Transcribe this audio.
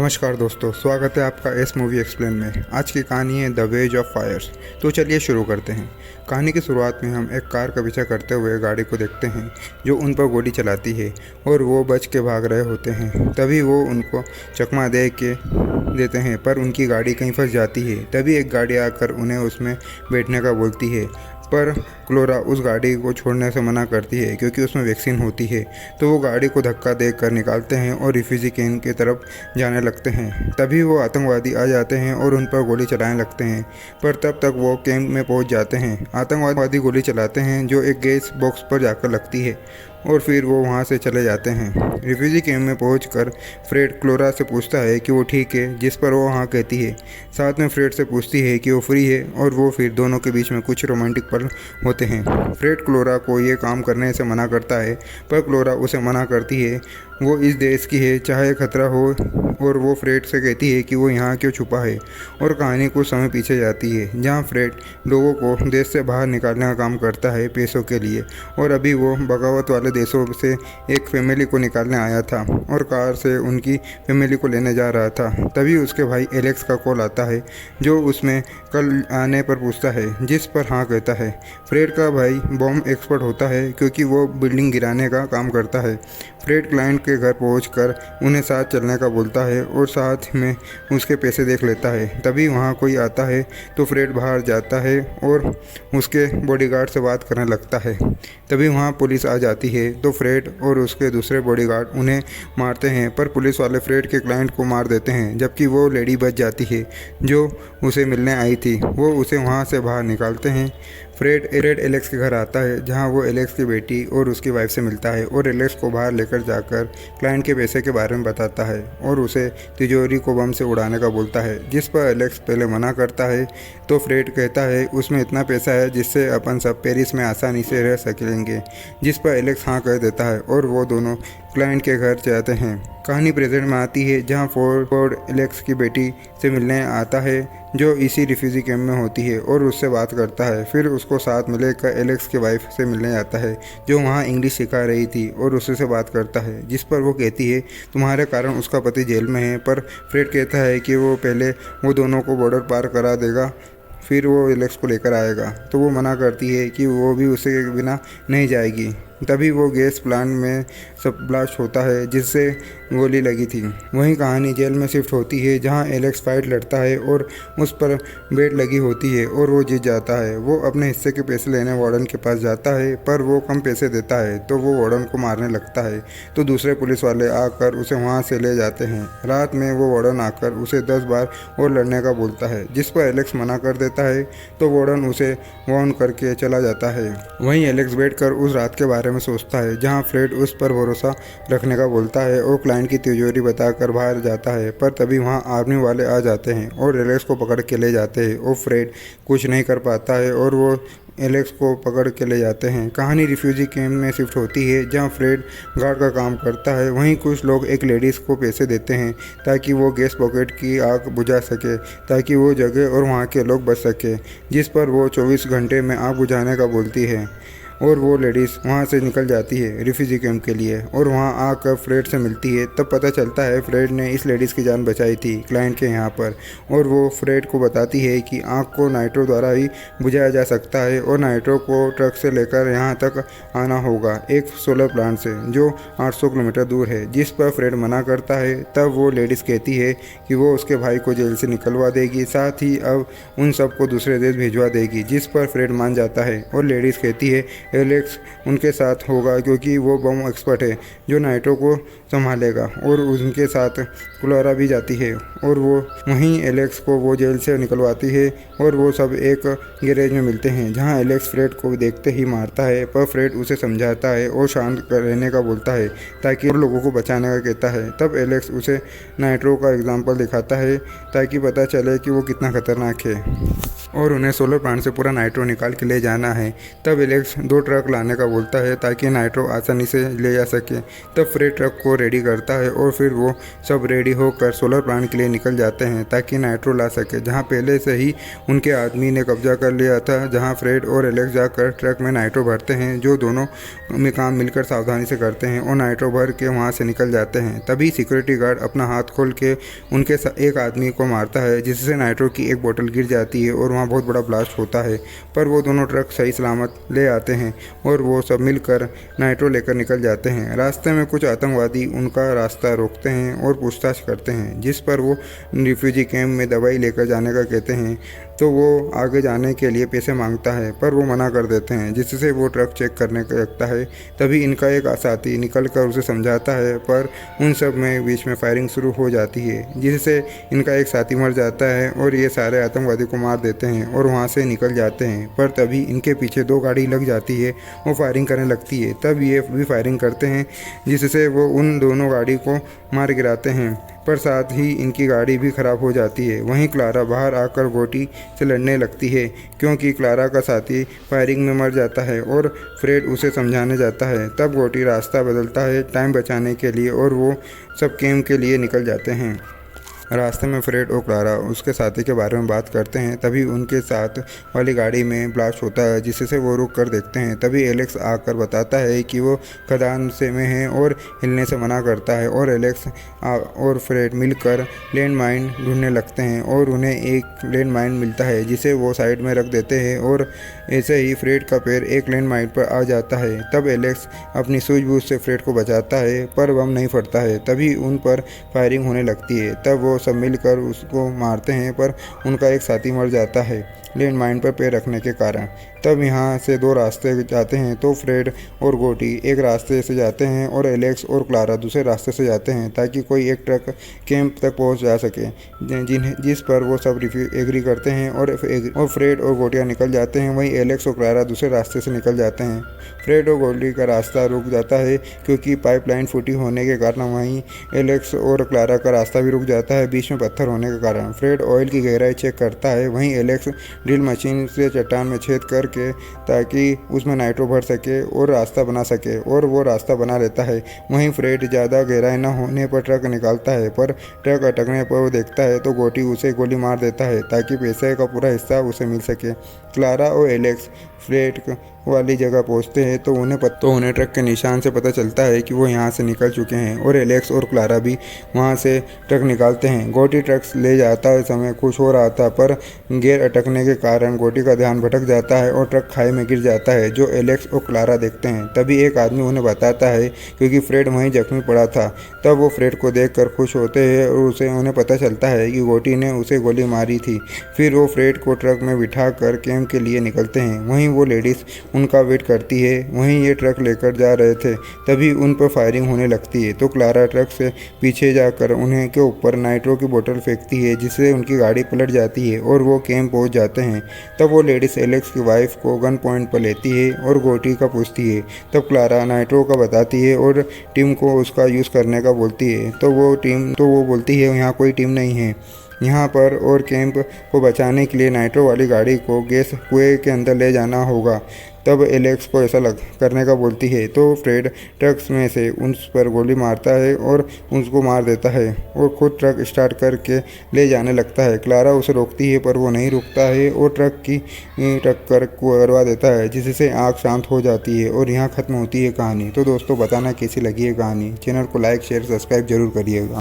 नमस्कार दोस्तों, स्वागत है आपका एस मूवी एक्सप्लेन में। आज की कहानी है द वेज ऑफ फायर्स। तो चलिए शुरू करते हैं। कहानी की शुरुआत में हम एक कार का पीछा करते हुए गाड़ी को देखते हैं जो उन पर गोली चलाती है और वो बच के भाग रहे होते हैं। तभी वो उनको चकमा दे के देते हैं पर उनकी गाड़ी कहीं फंस जाती है। तभी एक गाड़ी आकर उन्हें उसमें बैठने का बोलती है, पर क्लोरा उस गाड़ी को छोड़ने से मना करती है क्योंकि उसमें वैक्सीन होती है। तो वो गाड़ी को धक्का देकर निकालते हैं और रिफ्यूजी कैंप की तरफ जाने लगते हैं। तभी वो आतंकवादी आ जाते हैं और उन पर गोली चलाने लगते हैं, पर तब तक वो कैंप में पहुंच जाते हैं। आतंकवादी गोली चलाते हैं जो एक गैस बॉक्स पर जाकर लगती है और फिर वो वहाँ से चले जाते हैं। रिफ्यूजी कैंप में पहुंचकर फ्रेड क्लोरा से पूछता है कि वो ठीक है, जिस पर वो हाँ कहती है। साथ में फ्रेड से पूछती है कि वो फ्री है और वो फिर दोनों के बीच में कुछ रोमांटिक पल होते हैं। फ्रेड क्लोरा को ये काम करने से मना करता है, पर क्लोरा उसे मना करती है। वो इस देश की है, चाहे खतरा हो, और वो फ्रेड से कहती है कि वो यहाँ क्यों छुपा है। और कहानी कुछ समय पीछे जाती है जहाँ फ्रेड लोगों को देश से बाहर निकालने का काम करता है पैसों के लिए, और अभी वो बगावत वाले देशों से एक फैमिली को निकालने आया था और कार से उनकी फैमिली को लेने जा रहा था। तभी उसके भाई एलेक्स का कॉल आता है जो उसमें कल आने पर पूछता है, जिस पर हाँ कहता है। फ्रेड का भाई बॉम्ब एक्सपर्ट होता है क्योंकि वो बिल्डिंग गिराने का काम करता है। फ्रेड क्लाइंट के घर पहुंचकर उन्हें साथ चलने का बोलता है और साथ में उसके पैसे देख लेता है। तभी वहाँ कोई आता है तो फ्रेड बाहर जाता है और उसके बॉडीगार्ड से बात करने लगता है। तभी वहाँ पुलिस आ जाती है तो फ्रेड और उसके दूसरे बॉडीगार्ड उन्हें मारते हैं, पर पुलिस वाले फ्रेड के क्लाइंट को मार देते हैं, जबकि वो लेडी बच जाती है जो उसे मिलने आई थी। वो उसे वहाँ से बाहर निकालते हैं। फ्रेड एलेक्स के घर आता है जहाँ वो एलेक्स की बेटी और उसकी वाइफ से मिलता है और एलेक्स को बाहर लेकर जाकर क्लाइंट के पैसे के बारे में बताता है और उसे तिजोरी को बम से उड़ाने का बोलता है, जिस पर एलेक्स पहले मना करता है। तो फ्रेड कहता है उसमें इतना पैसा है जिससे अपन सब पेरिस में आसानी से रह सकेंगे, जिस पर एलेक्स हाँ कह देता है और वो दोनों क्लाइंट के घर जाते हैं। कहानी प्रेजेंट में आती है जहाँ फोर्ड एलेक्स की बेटी से मिलने आता है जो इसी रिफ्यूजी कैंप में होती है और उससे बात करता है। फिर उसको साथ में लेकर एलेक्स की वाइफ से मिलने जाता है जो वहाँ इंग्लिश सिखा रही थी और उससे बात करता है, जिस पर वो कहती है तुम्हारे कारण उसका पति जेल में है। पर फ्रेड कहता है कि वो पहले वो दोनों को बॉर्डर पार करा देगा, फिर वो एलेक्स को लेकर आएगा। तो वो मना करती है कि वो भी उसे बिना नहीं जाएगी। तभी वो गैस प्लांट में सब ब्लास्ट होता है जिससे गोली लगी थी। वहीं कहानी जेल में शिफ्ट होती है जहां एलेक्स फाइट लड़ता है और उस पर बेट लगी होती है और वो जीत जाता है। वो अपने हिस्से के पैसे लेने वार्डन के पास जाता है, पर वो कम पैसे देता है तो वो वार्डन को मारने लगता है। तो दूसरे पुलिस वाले आकर उसे वहां से ले जाते हैं। रात में वो वार्डन आकर उसे 10 बार और लड़ने का बोलता है, जिस पर एलेक्स मना कर देता है। तो वार्डन उसे वार्न करके चला जाता है। वहीं एलेक्स बैठकर उस रात के बारे में सोचता है जहां फ्रेड उस पर भरोसा रखने का बोलता है और क्लाइंट की तिजोरी बताकर बाहर जाता है। पर तभी वहां आर्मी वाले आ जाते हैं और एलेक्स को पकड़ के ले जाते हैं और फ्रेड कुछ नहीं कर पाता है और वो एलेक्स को पकड़ के ले जाते हैं। कहानी रिफ्यूजी कैंप में शिफ्ट होती है जहां फ्रेड गार्ड का काम करता है। वहीं कुछ लोग एक लेडीज़ को पैसे देते हैं ताकि वो गैस पॉकेट की आग बुझा सके, ताकि वो जगह और वहां के लोग बच सके, जिस पर वो 24 घंटे में आग बुझाने का बोलती है। और वो लेडीज़ वहाँ से निकल जाती है रिफ्यूजी कैंप के लिए और वहाँ आकर फ्रेड से मिलती है। तब पता चलता है फ्रेड ने इस लेडीज़ की जान बचाई थी क्लाइंट के यहाँ पर, और वो फ्रेड को बताती है कि आग को नाइट्रो द्वारा ही बुझाया जा सकता है और नाइट्रो को ट्रक से लेकर यहाँ तक आना होगा एक सोलर प्लांट से जो 800 किलोमीटर दूर है, जिस पर फ्रेड मना करता है। तब वो लेडीज़ कहती है कि वो उसके भाई को जेल से निकलवा देगी, साथ ही अब उन सबको दूसरे देश भिजवा देगी, जिस पर फ्रेड मान जाता है। और लेडीज़ कहती है एलेक्स उनके साथ होगा क्योंकि वो बम एक्सपर्ट है जो नाइट्रो को संभालेगा, और उनके साथ क्लोरा भी जाती है और वो वहीं एलेक्स को वो जेल से निकलवाती है। और वो सब एक गैरेज में मिलते हैं जहां एलेक्स फ्रेड को देखते ही मारता है, पर फ्रेड उसे समझाता है और शांत रहने का बोलता है ताकि और लोगों को बचाने का कहता है। तब एलेक्स उसे नाइट्रो का एग्जाम्पल दिखाता है ताकि पता चले कि वो कितना खतरनाक है। और उन्हें सोलर प्लांट से पूरा नाइट्रो निकाल के ले जाना है। तब एलेक्स 2 ट्रक लाने का बोलता है ताकि नाइट्रो आसानी से ले जा सके। तब फ्रेड ट्रक को रेडी करता है और फिर वो सब रेडी होकर सोलर प्लांट के लिए निकल जाते हैं ताकि नाइट्रो ला सके, जहाँ पहले से ही उनके आदमी ने कब्जा कर लिया था, जहाँ फ्रेड और एलेक्स जाकर ट्रक में नाइट्रो भरते हैं, जो दोनों में काम मिलकर सावधानी से करते हैं और नाइट्रो भर के वहाँ से निकल जाते हैं। तभी सिक्योरिटी गार्ड अपना हाथ खोल के उनके एक आदमी को मारता है, जिससे नाइट्रो की एक बोतल गिर जाती है और वहाँ बहुत बड़ा ब्लास्ट होता है। पर वो दोनों ट्रक सही सलामत ले आते हैं और वो सब मिलकर नाइट्रो लेकर निकल जाते हैं। रास्ते में कुछ आतंकवादी उनका रास्ता रोकते हैं और पूछताछ करते हैं, जिस पर वो रिफ्यूजी कैंप में दवाई लेकर जाने का कहते हैं। तो वो आगे जाने के लिए पैसे मांगता है, पर वो मना कर देते हैं, जिससे वो ट्रक चेक करने लगता है। तभी इनका एक साथी निकल कर उसे समझाता है, पर उन सब में बीच में फायरिंग शुरू हो जाती है, जिससे इनका एक साथी मर जाता है और ये सारे आतंकवादी को मार देते हैं और वहाँ से निकल जाते हैं। पर तभी इनके पीछे 2 गाड़ी लग जाती है, वो फायरिंग करने लगती है। तब ये भी फायरिंग करते हैं, जिससे वो उन दोनों गाड़ी को मार गिराते हैं, पर साथ ही इनकी गाड़ी भी खराब हो जाती है। वहीं क्लारा बाहर आकर गोटी से लड़ने लगती है, क्योंकि क्लारा का साथी फायरिंग में मर जाता है और फ्रेड उसे समझाने जाता है। तब गोटी रास्ता बदलता है टाइम बचाने के लिए और वो सब कैंप के लिए निकल जाते हैं। रास्ते में फ्रेड और क्लारा उसके साथी के बारे में बात करते हैं। तभी उनके साथ वाली गाड़ी में ब्लास्ट होता है, जिससे वो रुक कर देखते हैं। तभी एलेक्स आकर बताता है कि वो खदान से में है और हिलने से मना करता है, और एलेक्स और फ्रेड मिलकर लैंड माइन ढूंढने लगते हैं और उन्हें एक लैंड माइन मिलता है, जिसे वो साइड में रख देते हैं। और ऐसे ही फ्रेड का पैर एक लैंड माइन पर आ जाता है। तब एलेक्स अपनी सूझबूझ से फ्रेड को बचाता है, पर बम नहीं फटता है। तभी उन पर फायरिंग होने लगती है। तब वो सब मिलकर उसको मारते हैं, पर उनका एक साथी मर जाता है लैंड माइन पर पैर रखने के कारण। तब यहाँ से 2 रास्ते जाते हैं, तो फ्रेड और गोटी एक रास्ते से जाते हैं और एलेक्स और क्लारा दूसरे रास्ते से जाते हैं, ताकि कोई एक ट्रक कैंप तक पहुँच जा सके, जिस पर वो सब एग्री करते हैं और फ्रेड और गोटियाँ निकल जाते हैं। वहीं एलेक्स और क्लारा दूसरे रास्ते से निकल जाते हैं। फ्रेड और गोटी का रास्ता रुक जाता है, क्योंकि पाइपलाइन फूटी होने के कारण। वहीं एलेक्स और क्लारा का रास्ता भी रुक जाता है, बीच में पत्थर होने के कारण। फ्रेड ऑयल की गहराई चेक करता है, वहीं एलेक्स ड्रिल मशीन से चट्टान में छेद करके ताकि उसमें नाइट्रो भर सके और रास्ता बना सके, और वो रास्ता बना लेता है। वहीं फ्रेड ज़्यादा गहराई न होने पर ट्रक निकालता है, पर ट्रक अटकने पर वो देखता है तो गोटी उसे गोली मार देता है, ताकि पैसे का पूरा हिस्सा उसे मिल सके। क्लारा और एलेक्स फ्रेड वाली जगह पहुंचते हैं, तो उन्हें ट्रक के निशान से पता चलता है कि वो यहाँ से निकल चुके हैं, और एलेक्स और क्लारा भी वहाँ से ट्रक निकालते हैं। गोटी ट्रक ले जाता है समय खुश हो रहा था, पर गियर अटकने के कारण गोटी का ध्यान भटक जाता है और ट्रक खाई में गिर जाता है, जो एलेक्स और क्लारा देखते हैं। तभी एक आदमी उन्हें बताता है, क्योंकि फ्रेड वहीं जख्मी पड़ा था। तब वो फ्रेड को देखकर खुश होते हैं और उन्हें पता चलता है कि गोटी ने उसे गोली मारी थी। फिर वो फ्रेड को ट्रक में बिठा कर कैंप के लिए निकलते हैं। वहीं वो लेडीज़ उनका वेट करती है। वहीं ये ट्रक लेकर जा रहे थे, तभी उन पर फायरिंग होने लगती है। तो क्लारा ट्रक से पीछे जाकर उन्हें के ऊपर नाइट्रो की बोतल फेंकती है, जिससे उनकी गाड़ी पलट जाती है और वो कैंप पहुंच जाते हैं। तब वो लेडीज़ एलेक्स की वाइफ को गन पॉइंट पर लेती है और गोटी का पूछती है। तब क्लारा नाइट्रो का बताती है और टीम को उसका यूज़ करने का बोलती है। तो वो बोलती है यहाँ कोई टीम नहीं है यहाँ पर, और कैंप को बचाने के लिए नाइट्रो वाली गाड़ी को गैस कुएं के अंदर ले जाना होगा। तब एलेक्स को ऐसा करने का बोलती है, तो फ्रेड ट्रक्स में से उस पर गोली मारता है और उसको मार देता है और खुद ट्रक स्टार्ट करके ले जाने लगता है। क्लारा उसे रोकती है, पर वो नहीं रुकता है और ट्रक की टक्कर करवा देता है, जिससे आग शांत हो जाती है और यहाँ ख़त्म होती है कहानी। तो दोस्तों, बताना कैसी लगी है कहानी। चैनल को लाइक शेयर सब्सक्राइब जरूर करिएगा।